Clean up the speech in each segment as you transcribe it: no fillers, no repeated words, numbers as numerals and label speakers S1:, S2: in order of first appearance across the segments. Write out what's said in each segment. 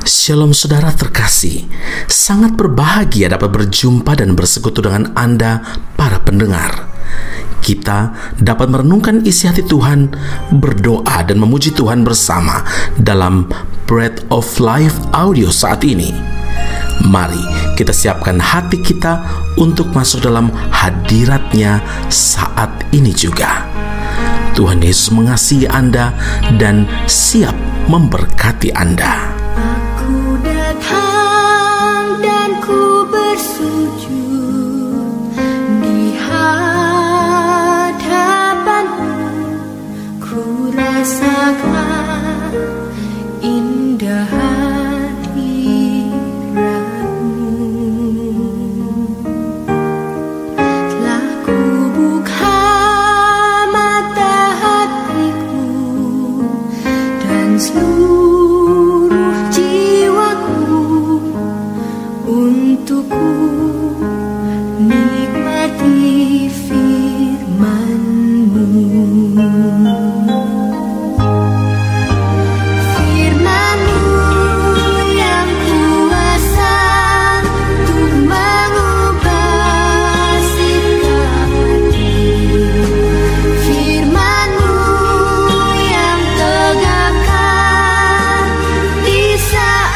S1: Shalom saudara terkasih, sangat berbahagia dapat berjumpa dan bersekutu dengan Anda para pendengar. Kita dapat merenungkan isi hati Tuhan, berdoa dan memuji Tuhan bersama dalam Bread of Life audio saat ini. Mari kita siapkan hati kita untuk masuk dalam hadirat-Nya saat ini juga. Tuhan Yesus mengasihi Anda dan siap memberkati Anda.
S2: Aku datang dan ku bersujud di hadapan-Mu, ku rasakan indah hadirat-Mu. Telah ku buka mata hatiku dan seluruh untuk ku nikmati firman-Mu. Firman-Mu yang kuasa untuk mengubah sikap hati. Firman-Mu yang tegakkan di saat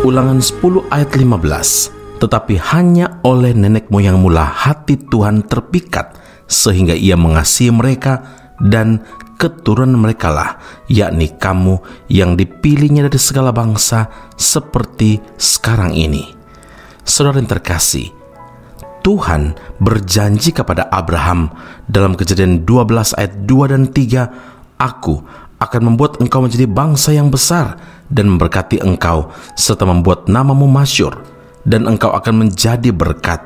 S1: Ulangan 10 ayat 15. Tetapi hanya oleh nenek moyangmu lah hati Tuhan terpikat, sehingga Ia mengasihi mereka, dan keturunan mereka lah, yakni kamu yang dipilihnya dari segala bangsa seperti sekarang ini. Saudara yang terkasih, Tuhan berjanji kepada Abraham dalam Kejadian 12 ayat 2 dan 3, Aku akan membuat engkau menjadi bangsa yang besar dan memberkati engkau, serta membuat namamu masyhur, dan engkau akan menjadi berkat.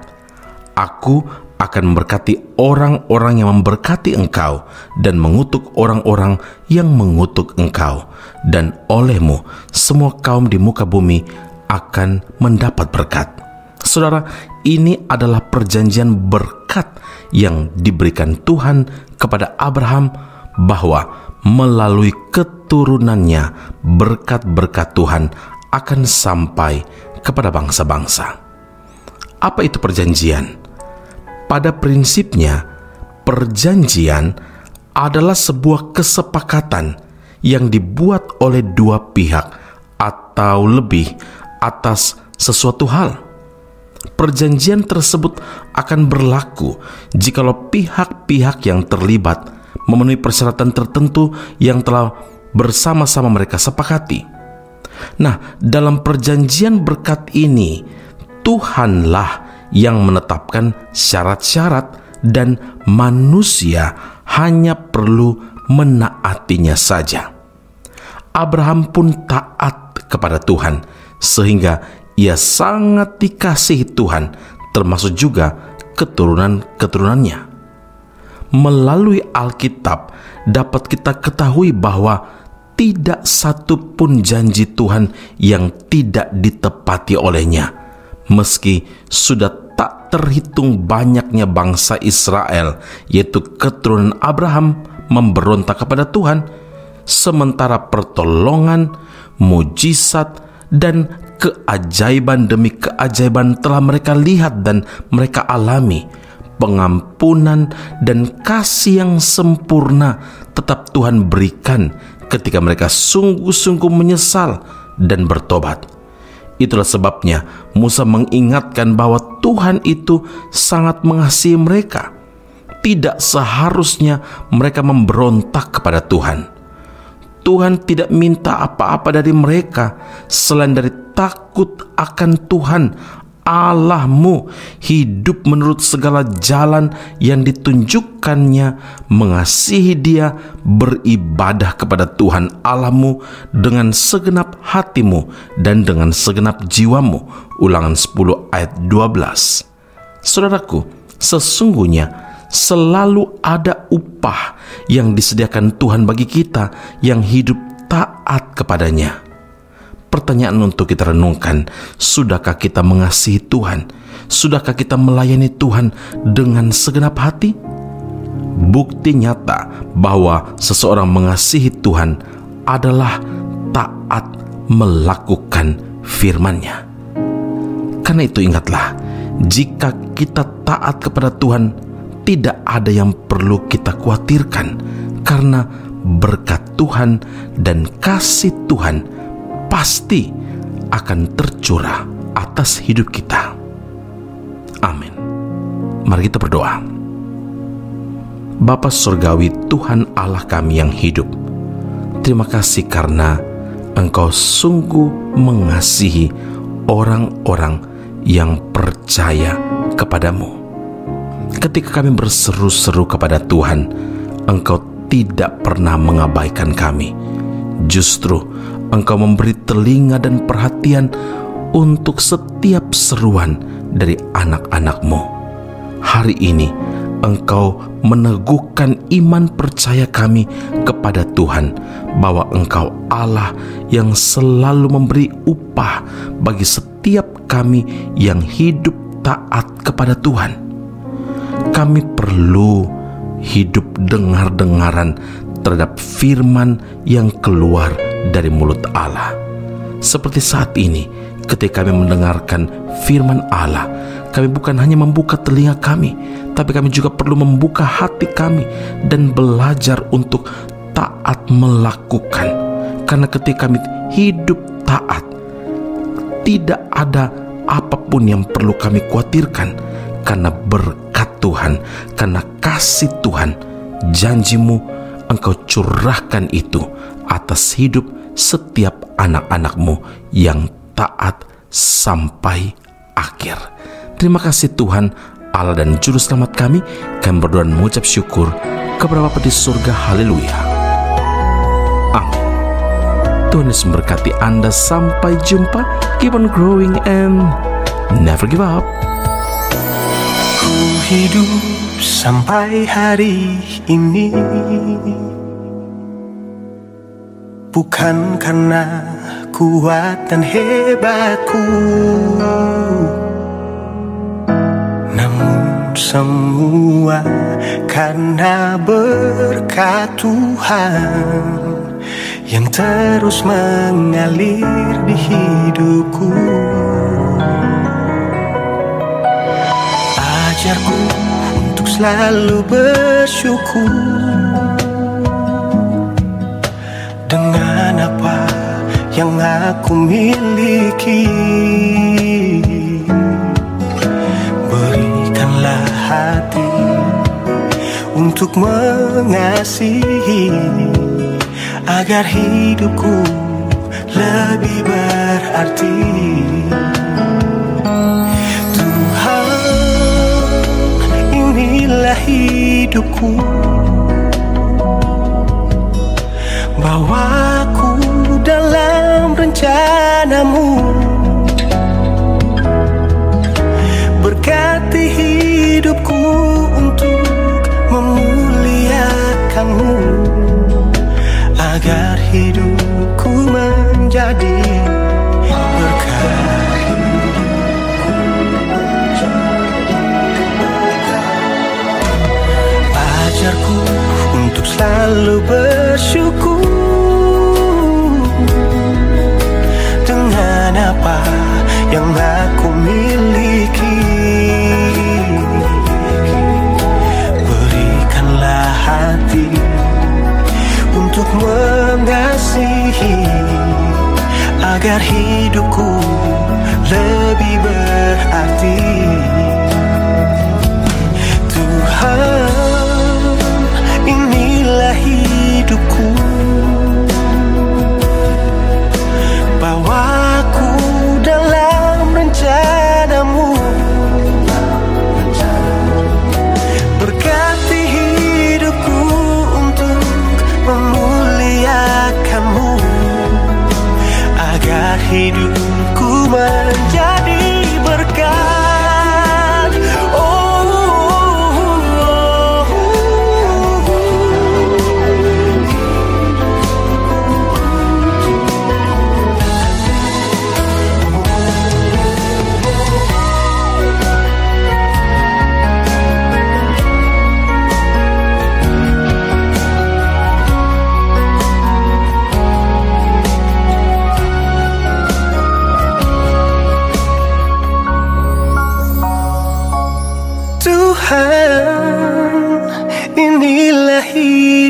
S1: Aku akan memberkati orang-orang yang memberkati engkau, dan mengutuk orang-orang yang mengutuk engkau. Dan olehmu semua kaum di muka bumi akan mendapat berkat. Saudara, ini adalah perjanjian berkat yang diberikan Tuhan kepada Abraham, bahwa melalui keturunannya berkat-berkat Tuhan akan sampai kepada bangsa-bangsa. Apa itu perjanjian? Pada prinsipnya, perjanjian adalah sebuah kesepakatan yang dibuat oleh dua pihak atau lebih atas sesuatu hal. Perjanjian tersebut akan berlaku jikalau pihak-pihak yang terlibat memenuhi persyaratan tertentu yang telah bersama-sama mereka sepakati. Nah, dalam perjanjian berkat ini, Tuhanlah yang menetapkan syarat-syarat dan manusia hanya perlu menaatinya saja. Abraham pun taat kepada Tuhan, sehingga ia sangat dikasihi Tuhan, termasuk juga keturunan-keturunannya. Melalui Alkitab dapat kita ketahui bahwa tidak satu pun janji Tuhan yang tidak ditepati olehnya. Meski sudah tak terhitung banyaknya bangsa Israel, yaitu keturunan Abraham, memberontak kepada Tuhan, sementara pertolongan, mujizat, dan keajaiban demi keajaiban telah mereka lihat dan mereka alami. Pengampunan dan kasih yang sempurna tetap Tuhan berikan ketika mereka sungguh-sungguh menyesal dan bertobat. Itulah sebabnya Musa mengingatkan bahwa Tuhan itu sangat mengasihi mereka. Tidak seharusnya mereka memberontak kepada Tuhan. Tuhan tidak minta apa-apa dari mereka selain dari takut akan Tuhan Allahmu, hidup menurut segala jalan yang ditunjukkannya, mengasihi Dia, beribadah kepada Tuhan Allahmu dengan segenap hatimu dan dengan segenap jiwamu. Ulangan 10 ayat 12. Saudaraku, sesungguhnya selalu ada upah yang disediakan Tuhan bagi kita yang hidup taat kepadanya. Pertanyaan untuk kita renungkan, sudahkah kita mengasihi Tuhan? Sudahkah kita melayani Tuhan dengan segenap hati? Bukti nyata bahwa seseorang mengasihi Tuhan adalah taat melakukan firman-Nya. Karena itu ingatlah, jika kita taat kepada Tuhan, tidak ada yang perlu kita khawatirkan, karena berkat Tuhan dan kasih Tuhan pasti akan tercurah atas hidup kita. Amin. Mari kita berdoa. Bapa Surgawi, Tuhan Allah kami yang hidup, terima kasih karena Engkau sungguh mengasihi orang-orang yang percaya kepadamu. Ketika kami berseru-seru kepada Tuhan, Engkau tidak pernah mengabaikan kami. Justru Engkau memberi telinga dan perhatian untuk setiap seruan dari anak-anak-Mu. Hari ini Engkau meneguhkan iman percaya kami kepada Tuhan, bahwa Engkau Allah yang selalu memberi upah bagi setiap kami yang hidup taat kepada Tuhan. Kami perlu hidup dengar-dengaran terhadap firman yang keluar dari mulut Allah. Seperti saat ini, ketika kami mendengarkan firman Allah, kami bukan hanya membuka telinga kami, tapi kami juga perlu membuka hati kami dan belajar untuk taat melakukan. Karena ketika kami hidup taat, tidak ada apapun yang perlu kami khawatirkan, karena berkat Tuhan, karena kasih Tuhan, janji-Mu Engkau curahkan itu atas hidup setiap anak-anak-Mu yang taat sampai akhir. Terima kasih Tuhan, Allah dan Juru Selamat kami. Kami berdoa dan mengucap syukur kepada Bapa di surga. Haleluya. Amin. Tuhan Yesus memberkati Anda. Sampai jumpa. Keep on growing and never give up.
S3: Ku hidup sampai hari ini bukan karena kuat dan hebatku, namun semua karena berkat Tuhan yang terus mengalir di hidupku. Ajarku untuk selalu bersyukur dengan apa yang aku miliki. Berikanlah hati untuk mengasihi, agar hidupku lebih berarti. Inilah hidupku, bawaku dalam rencana-Mu. Berkati hidupku untuk memuliakan-Mu, agar hidupku menjadi berkat. Ajarku untuk selalu bersyukur dengan apa yang aku miliki. Berikanlah hati untuk mengasihi, agar hidupku lebih berarti. Tuhan, inilah hidupku, bawaku dalam rencana-Mu. Berkati hidupku untuk memuliakan-Mu, agar hidup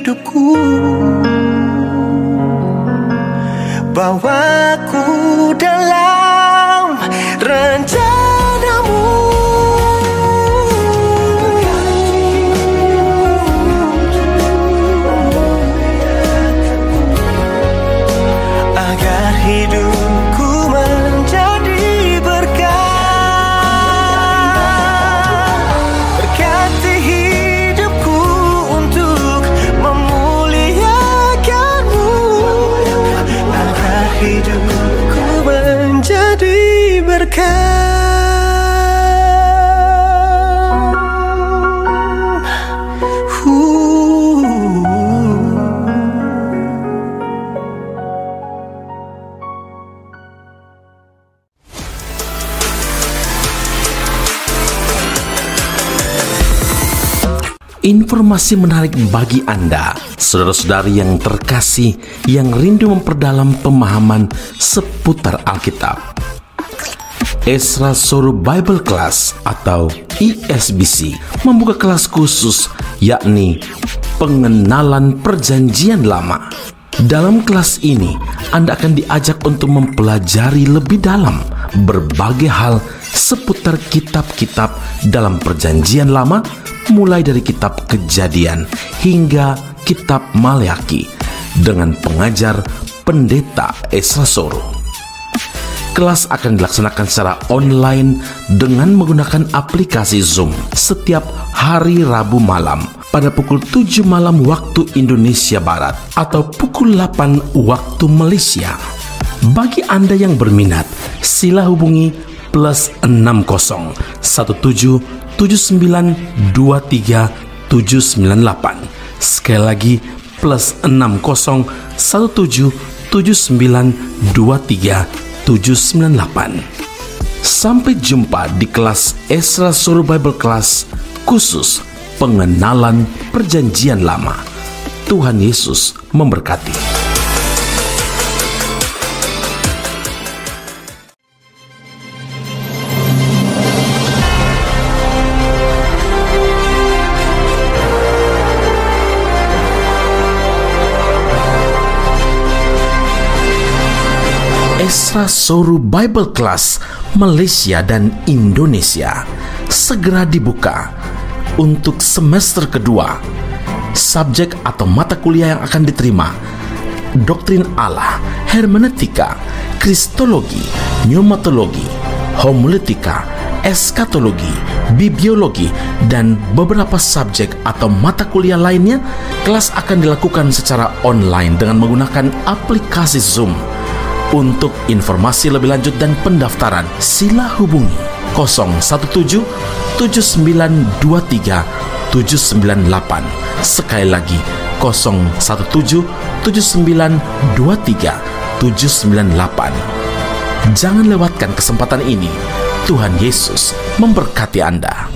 S3: hidupku. Bawaku dalam rencanamu. Agar hidupku menjadi berkah. Berkati hidupku untuk memuliakanmu. Agar hidupku menjadi berkah.
S1: Informasi menarik bagi Anda, saudara-saudari yang terkasih, yang rindu memperdalam pemahaman seputar Alkitab. Ezra Soru Bible Class atau ESBC membuka kelas khusus, yakni pengenalan Perjanjian Lama. Dalam kelas ini, Anda akan diajak untuk mempelajari lebih dalam berbagai hal seputar kitab-kitab dalam Perjanjian Lama, mulai dari kitab Kejadian hingga kitab Maleakhi dengan pengajar Pendeta Ezra Soru. Kelas akan dilaksanakan secara online dengan menggunakan aplikasi Zoom setiap hari Rabu malam pada pukul 7 malam waktu Indonesia Barat atau pukul 8 waktu Malaysia. Bagi Anda yang berminat, sila hubungi +60 17 7923 798. Sekali lagi +60 17 7923 798. Sampai jumpa di kelas Ezra Soru Bible Class khusus pengenalan Perjanjian Lama. Tuhan Yesus memberkati. Ezra Soru Bible Class Malaysia dan Indonesia segera dibuka untuk semester kedua. Subjek atau mata kuliah yang akan diterima: Doktrin Allah, Hermeneutika, Kristologi, Pneumatologi, Homiletika, Eskatologi, Bibliologi, dan beberapa subjek atau mata kuliah lainnya. Kelas akan dilakukan secara online dengan menggunakan aplikasi Zoom. Untuk informasi lebih lanjut dan pendaftaran, sila hubungi 017 7923 798. Sekali lagi 017 7923 798. Jangan lewatkan kesempatan ini. Tuhan Yesus memberkati Anda.